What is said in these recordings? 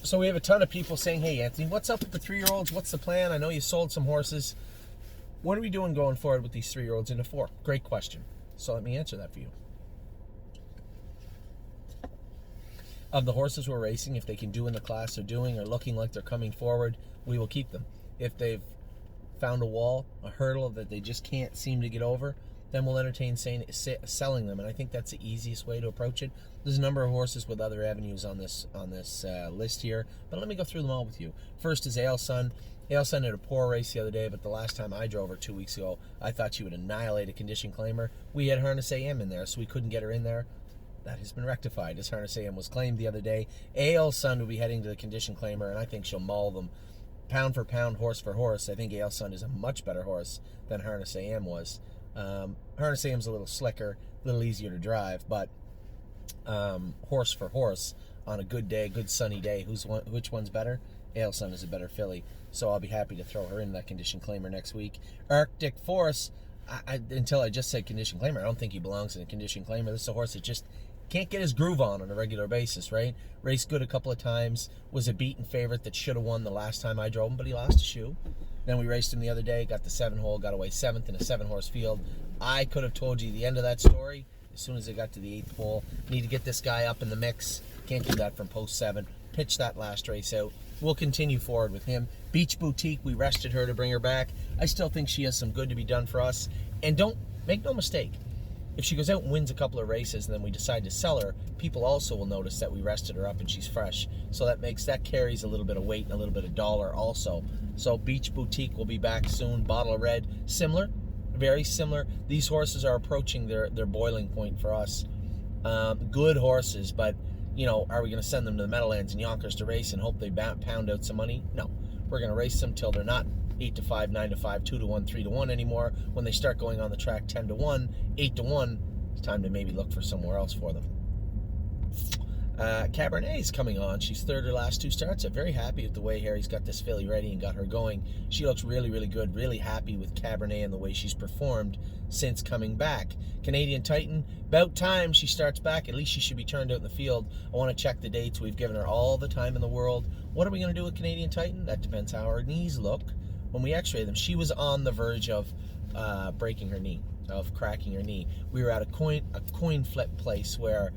So we have a ton of people saying, hey, Anthony, what's up with the 3-year-olds? What's the plan? I know you sold some horses. What are we doing going forward with these 3-year-olds into 4? Great question. So let me answer that for you. Of the horses we're racing, if they can do in the class they're doing or looking like they're coming forward, we will keep them. If they've found a wall, a hurdle that they just can't seem to get over, then we'll entertain selling them. And I think that's the easiest way to approach it. There's a number of horses with other avenues on this list here, but let me go through them all with you. First is Ailsun. Ailsun had a poor race the other day, but the last time I drove her 2 weeks ago, I thought she would annihilate a condition claimer. We had Harness AM in there, so we couldn't get her in there. That has been rectified, as Harness AM was claimed the other day. Ailsun will be heading to the condition claimer, and I think she'll maul them. Pound for pound, horse for horse, I think Ailsun is a much better horse than Harness AM was. Harness AM's a little slicker, a little easier to drive, but horse for horse, on a good day, good sunny day, which one's better? Ailsun is a better filly, so I'll be happy to throw her in that condition claimer next week. Arctic Force, until I just said condition claimer, I don't think he belongs in a condition claimer. This is a horse that just can't get his groove on a regular basis, right? Raced good a couple of times, was a beaten favorite that should have won the last time I drove him, but he lost a shoe. Then we raced him the other day, got the 7-hole, got away 7th in a 7-horse field. I could have told you the end of that story as soon as I got to the 8th hole. Need to get this guy up in the mix. Can't do that from post 7. Pitch that last race out. We'll continue forward with him. Beach Boutique, we rested her to bring her back. I still think she has some good to be done for us. And don't make no mistake, if she goes out and wins a couple of races and then we decide to sell her, people also will notice that we rested her up and she's fresh. So that carries a little bit of weight and a little bit of dollar also. So Beach Boutique will be back soon. Bottle of Red, similar, very similar. These horses are approaching their boiling point for us. Good horses, but you know, are we going to send them to the Meadowlands and Yonkers to race and hope they pound out some money? No, we're going to race them till they're not 8-5, 9-5, 2-1, 3-1 anymore. When they start going on the track 10-1, 8-1, it's time to maybe look for somewhere else for them. Cabernet is coming on. She's third her last 2 starts. I'm very happy with the way Harry's got this filly ready and got her going. She looks really, really good. Really happy with Cabernet and the way she's performed since coming back. Canadian Titan, about time she starts back. At least she should be turned out in the field. I want to check the dates. We've given her all the time in the world. What are we going to do with Canadian Titan? That depends how her knees look. When we x-ray them, she was on the verge of breaking her knee, of cracking her knee. We were at a coin flip place where,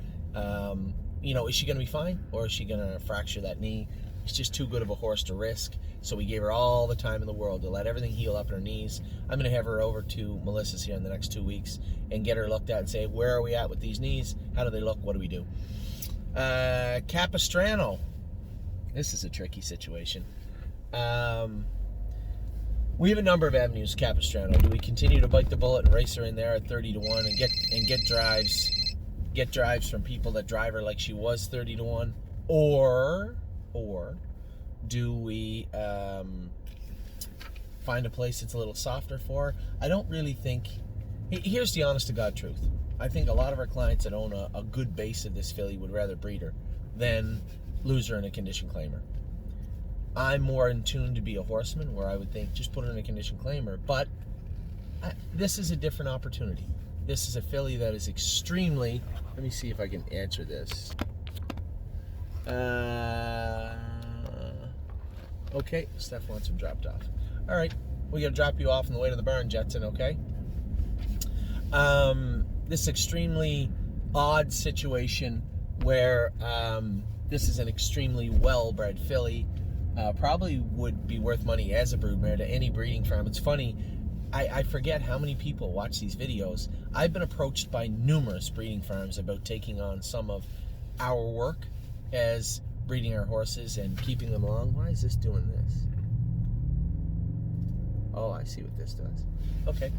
you know, is she going to be fine or is she going to fracture that knee? It's just too good of a horse to risk. So we gave her all the time in the world to let everything heal up in her knees. I'm going to have her over to Melissa's here in the next 2 weeks and get her looked at and say, where are we at with these knees? How do they look? What do we do? Capistrano. This is a tricky situation. We have a number of avenues, Capistrano. Do we continue to bite the bullet and race her in there at 30-1 and get drives from people that drive her like she was 30-1, or do we find a place that's a little softer for her? I don't really think. Here's the honest to God truth. I think a lot of our clients that own a good base of this filly would rather breed her than lose her in a condition claimer. I'm more in tune to be a horseman, where I would think just put her in a condition claimer. But this is a different opportunity. This is a filly that is extremely. Let me see if I can answer this. Okay, Steph wants him dropped off. All right, we got to drop you off on the way to the barn, Jetson. Okay. This extremely odd situation where this is an extremely well-bred filly. Probably would be worth money as a broodmare to any breeding farm. It's funny, I forget how many people watch these videos. I've been approached by numerous breeding farms about taking on some of our work as breeding our horses and keeping them along. Why is this doing this? Oh, I see what this does. Okay.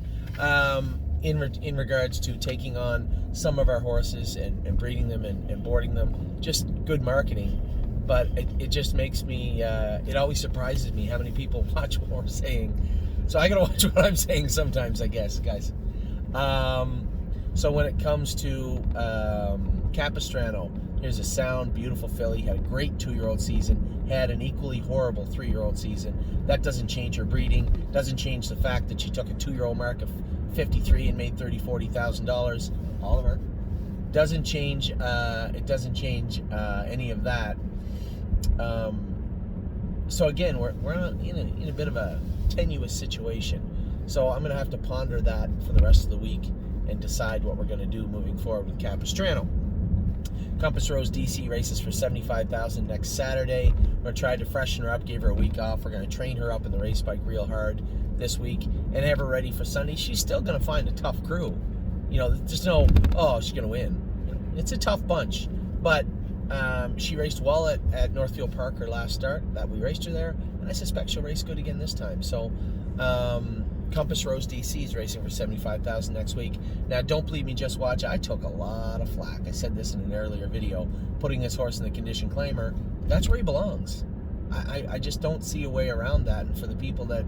In regards to taking on some of our horses and breeding them and boarding them, just good marketing. But it just makes me, it always surprises me how many people watch what we're saying. So I gotta watch what I'm saying sometimes, I guess, guys. So when it comes to Capistrano, here's a sound, beautiful filly, had a great 2-year-old season, had an equally horrible 3-year-old season. That doesn't change her breeding, doesn't change the fact that she took a 2-year-old mark of 53 and made $40,000. Oliver. Doesn't change, it doesn't change any of that. So again, we're in a bit of a tenuous situation. So I'm going to have to ponder that for the rest of the week and decide what we're going to do moving forward with Capistrano. Compass Rose DC races for $75,000 next Saturday. We're going to try to freshen her up, gave her a week off. We're going to train her up in the race bike real hard this week and have her ready for Sunday. She's still going to find a tough crew. There's no, she's going to win. It's a tough bunch. But she raced well at Northfield Park her last start that we raced her there, and I suspect she'll race good again this time. So Compass Rose DC is racing for $75,000 next week. Now, don't believe me, just watch. I took a lot of flack. I said this in an earlier video. Putting this horse in the condition claimer, that's where he belongs. I just don't see a way around that. And for the people that,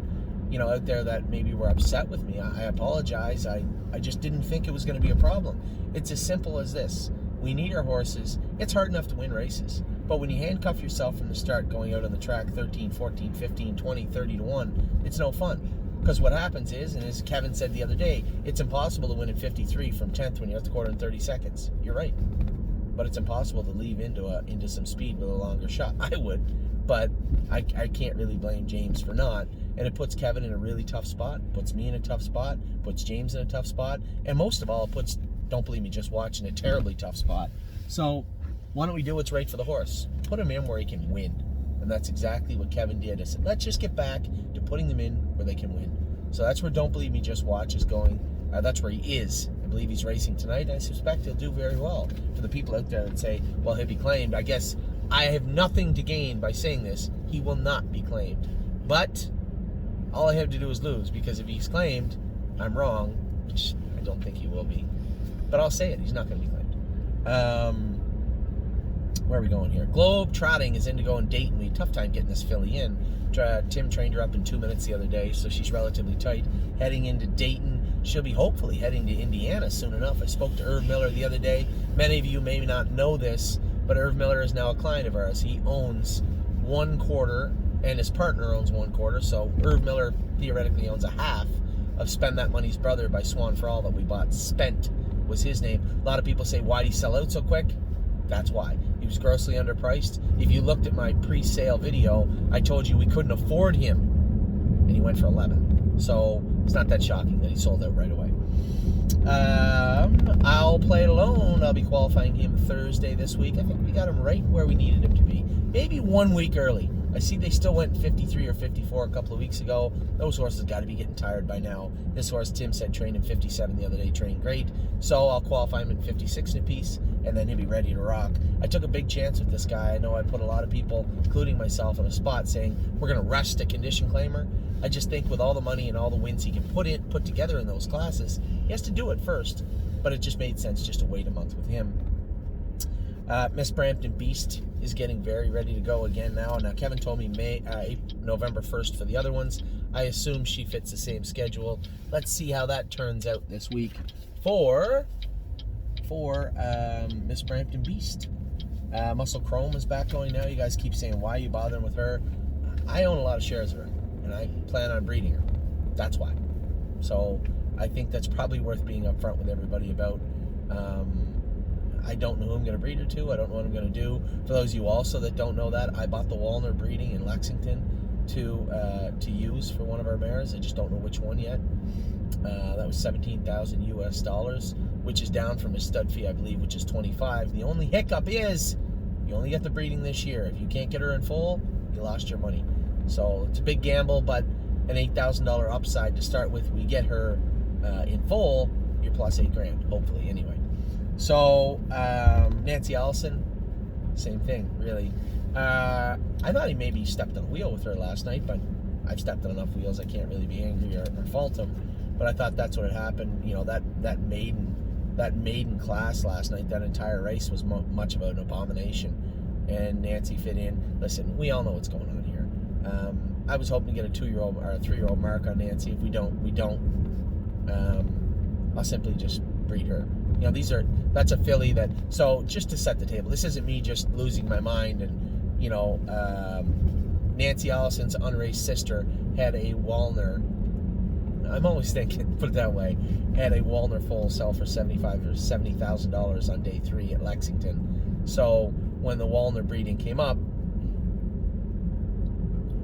out there that maybe were upset with me, I apologize. I just didn't think it was going to be a problem. It's as simple as this. We need our horses. It's hard enough to win races. But when you handcuff yourself from the start going out on the track 13, 14, 15, 20, 30 to 1, it's no fun. Because what happens is, and as Kevin said the other day, it's impossible to win in 53 from 10th when you're at the quarter in 30 seconds. You're right. But it's impossible to leave into some speed with a longer shot. I would, but I can't really blame James for not. And it puts Kevin in a really tough spot, puts me in a tough spot, puts James in a tough spot, and most of all, it puts, don't believe me, just watch, in a terribly tough spot. So why don't we do what's right for the horse? Put him in where he can win. And that's exactly what Kevin did. I said, let's just get back to putting them in where they can win. So that's where Don't Believe Me, Just Watch is going. That's where he is. I believe he's racing tonight. I suspect he'll do very well. For the people out there that say, well, he'll be claimed, I guess I have nothing to gain by saying this. He will not be claimed. But all I have to do is lose, because if he's claimed, I'm wrong, which I don't think he will be. But I'll say it. He's not going to be claimed. Where are we going here? Globe Trotting is Indigo and Dayton. We had a tough time getting this filly in. Tim trained her up in 2 minutes the other day, so she's relatively tight. Heading into Dayton. She'll be hopefully heading to Indiana soon enough. I spoke to Irv Miller the other day. Many of you may not know this, but Irv Miller is now a client of ours. He owns 1/4, and his partner owns 1/4, so Irv Miller theoretically owns a half of Spend That Money's Brother by Swan for All that we bought. Spent was his name. A lot of people say, why did he sell out so quick? That's why. He was grossly underpriced. If you looked at my pre-sale video, I told you we couldn't afford him, and he went for 11. So it's not that shocking that he sold out right away. I'll Play It Alone. I'll be qualifying him Thursday this week. I think we got him right where we needed him to be. Maybe 1 week early. I see they still went 53 or 54 a couple of weeks ago. Those horses got to be getting tired by now. This horse, Tim said, trained in 57 the other day, trained great. So I'll qualify him in 56 in a piece, and then he'll be ready to rock. I took a big chance with this guy. I know I put a lot of people, including myself, on a spot saying, we're going to rush the condition claimer. I just think with all the money and all the wins he can put together in those classes, he has to do it first. But it just made sense just to wait a month with him. Miss Brampton Beast is getting very ready to go again now. Now, Kevin told me November 1st for the other ones. I assume she fits the same schedule. Let's see how that turns out this week for Miss Brampton Beast. Muscle Chrome is back going now. You guys keep saying, why are you bothering with her? I own a lot of shares of her, and I plan on breeding her. That's why. So I think that's probably worth being upfront with everybody about. I don't know who I'm going to breed her to. I don't know what I'm going to do. For those of you also that don't know that, I bought the Walner breeding in Lexington to use for one of our mares. I just don't know which one yet. That was $17,000 US, which is down from his stud fee, I believe, which is $25. The only hiccup is you only get the breeding this year. If you can't get her in full, you lost your money. So it's a big gamble, but an $8,000 upside to start with. We get her in full, you're plus $8,000, hopefully, anyway. So, Nancy Allison, same thing, really. I thought he maybe stepped on a wheel with her last night, but I've stepped on enough wheels, I can't really be angry or fault him. But I thought that's what had happened. You know, that maiden class last night, that entire race was much of an abomination. And Nancy fit in. Listen, we all know what's going on here. I was hoping to get a 2-year-old or a 3-year-old mark on Nancy. If we don't. I'll simply just breed her. You know, that's a filly that, so just to set the table, this isn't me just losing my mind and, you know, Nancy Allison's unraced sister had a Walner, I'm always thinking, put it that way, had a Walner foal sell for $75,000 or $70,000 on day 3 at Lexington. So when the Walner breeding came up,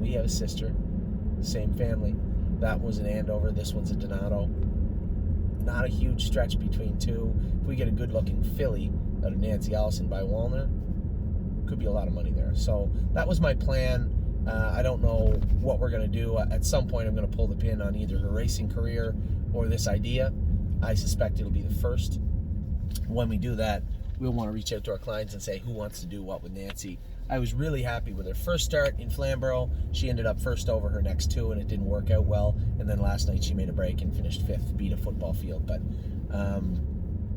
we have a sister, same family. That was an Andover, this one's a Donato. Not a huge stretch between two. If we get a good-looking filly out of Nancy Allison by Walner, could be a lot of money there. So that was my plan. I don't know what we're going to do. At some point, I'm going to pull the pin on either her racing career or this idea. I suspect it'll be the first. When we do that, we'll want to reach out to our clients and say who wants to do what with Nancy. I was really happy with her first start in Flamborough. She ended up first over her next two, and it didn't work out well. And then last night she made a break and finished fifth, beat a football field. But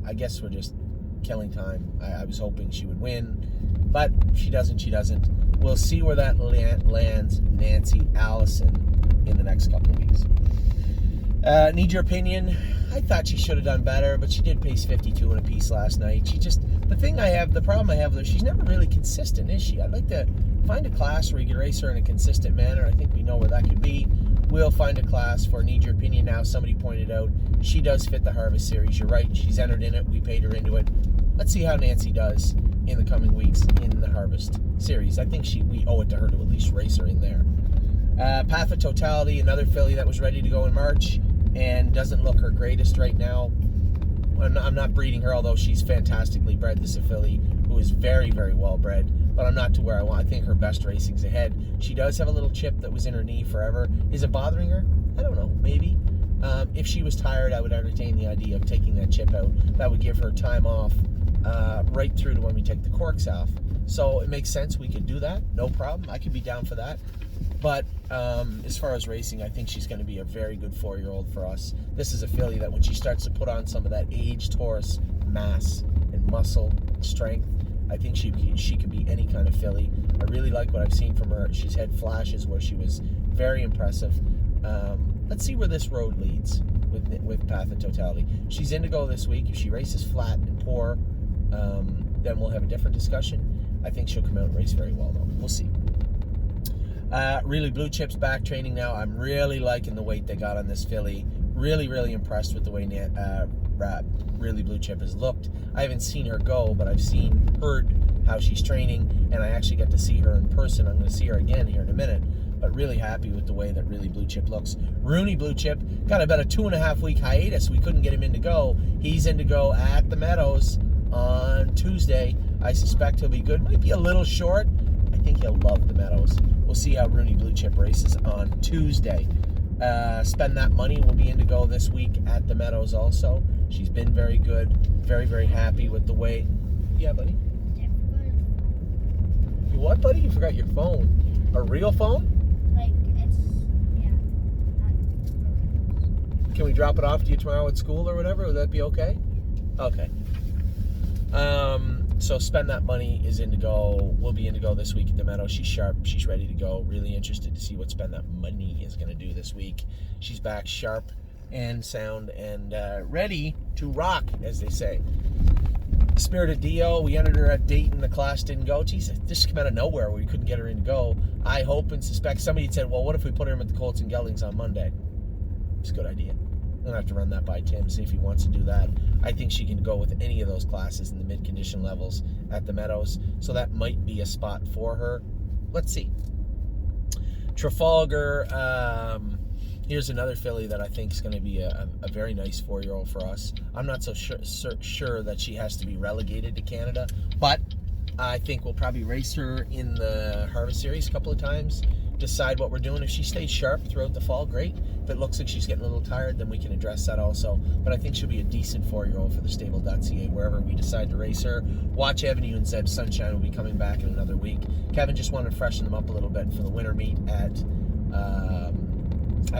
I guess we're just killing time. I was hoping she would win, but if she doesn't, she doesn't. We'll see where that lands Nancy Allison in the next couple of weeks. Need your opinion? I thought she should have done better, but she did pace 52 in a piece last night. The problem I have with her, she's never really consistent, is she? I'd like to find a class where you can race her in a consistent manner. I think we know where that could be. We'll find a class for Need Your Opinion now. Somebody pointed out she does fit the Harvest Series. You're right, she's entered in it. We paid her into it. Let's see how Nancy does in the coming weeks in the Harvest Series. I think we owe it to her to at least race her in there. Path of Totality, another filly that was ready to go in March and doesn't look her greatest right now. I'm not breeding her, although she's fantastically bred. This is a filly who is very, very well bred, but I'm not to where I want. I think her best racing's ahead. She does have a little chip that was in her knee forever. Is it bothering her? I don't know, maybe. If she was tired, I would entertain the idea of taking that chip out. That would give her time off right through to when we take the corks off. So it makes sense. We could do that. No problem. I could be down for that. But as far as racing, I think she's going to be a very good 4-year-old for us. This is a filly that when she starts to put on some of that aged horse mass and muscle strength, I think she could be any kind of filly. I really like what I've seen from her. She's had flashes where she was very impressive. Let's see where this road leads with Path of Totality. She's Indigo this week. If she races flat and poor, then we'll have a different discussion. I think she'll come out and race very well, though. We'll see. Really Blue Chip's back training now. I'm really liking the weight they got on this filly. Really, really impressed with the way Really Blue Chip has looked. I haven't seen her go, but I've heard how she's training, and I actually got to see her in person. I'm going to see her again here in a minute, but really happy with the way that Really Blue Chip looks. Rooney Blue Chip got about a 2.5-week hiatus. We couldn't get him in to go. He's in to go at the Meadows on Tuesday. I suspect he'll be good. Might be a little short. I think he'll love the Meadows. We'll see how Rooney Blue Chip races on Tuesday. Spend That Money will be in to go this week at the Meadows also. She's been very good. Very, very happy with the way... Yeah, buddy? You what, buddy? You forgot your phone. A real phone? Can we drop it off to you tomorrow at school or whatever? Would that be okay? Okay. So Spend That Money is in to go. We'll be in to go this week at the Meadow. She's sharp. She's ready to go. Really interested to see what Spend That Money is going to do this week. She's back sharp and sound and ready to rock, as they say. Spirited Dio, we entered her at Dayton. The class didn't go. Geez, this came out of nowhere where we couldn't get her in to go. I hope and suspect somebody said, well, what if we put her in at the Colts and Geldings on Monday? It's a good idea. I'm going to have to run that by Tim, see if he wants to do that. I think she can go with any of those classes in the mid-condition levels at the Meadows, so that might be a spot for her. Let's see. Trafalgar, here's another filly that I think is going to be a very nice 4-year-old for us. I'm not so sure that she has to be relegated to Canada, but I think we'll probably race her in the Harvest Series a couple of times, decide what we're doing. If she stays sharp throughout the fall, great. If it looks like she's getting a little tired, then we can address that also. But I think she'll be a decent 4-year-old for the stable.ca wherever we decide to race her. Watch Avenue and Zeb Sunshine will be coming back in another week. Kevin just wanted to freshen them up a little bit for the winter meet at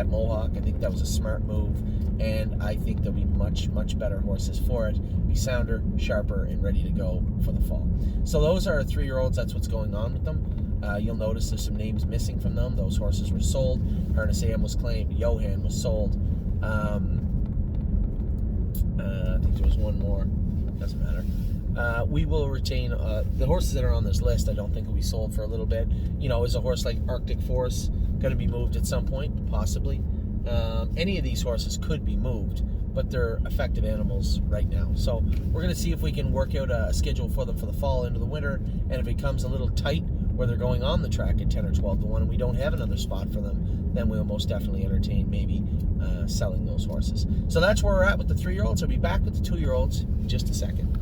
Mohawk. I think that was a smart move, and I think there'll be much, much better horses for it. Be sounder, sharper, and ready to go for the fall. So those are 3-year-olds. That's what's going on with them. You'll notice there's some names missing from them. Those horses were sold. Harness AM was claimed. Johan was sold. I think there was one more. Doesn't matter. We will retain the horses that are on this list. I don't think will be sold for a little bit. You know, is a horse like Arctic Force going to be moved at some point? Possibly. Any of these horses could be moved, but they're effective animals right now. So we're going to see if we can work out a schedule for them for the fall into the winter, and if it comes a little tight, where they're going on the track at 10 or 12 to 1 and we don't have another spot for them, then we'll most definitely entertain maybe selling those horses. So that's where we're at with the 3-year-olds. I'll be back with the 2-year-olds in just a second.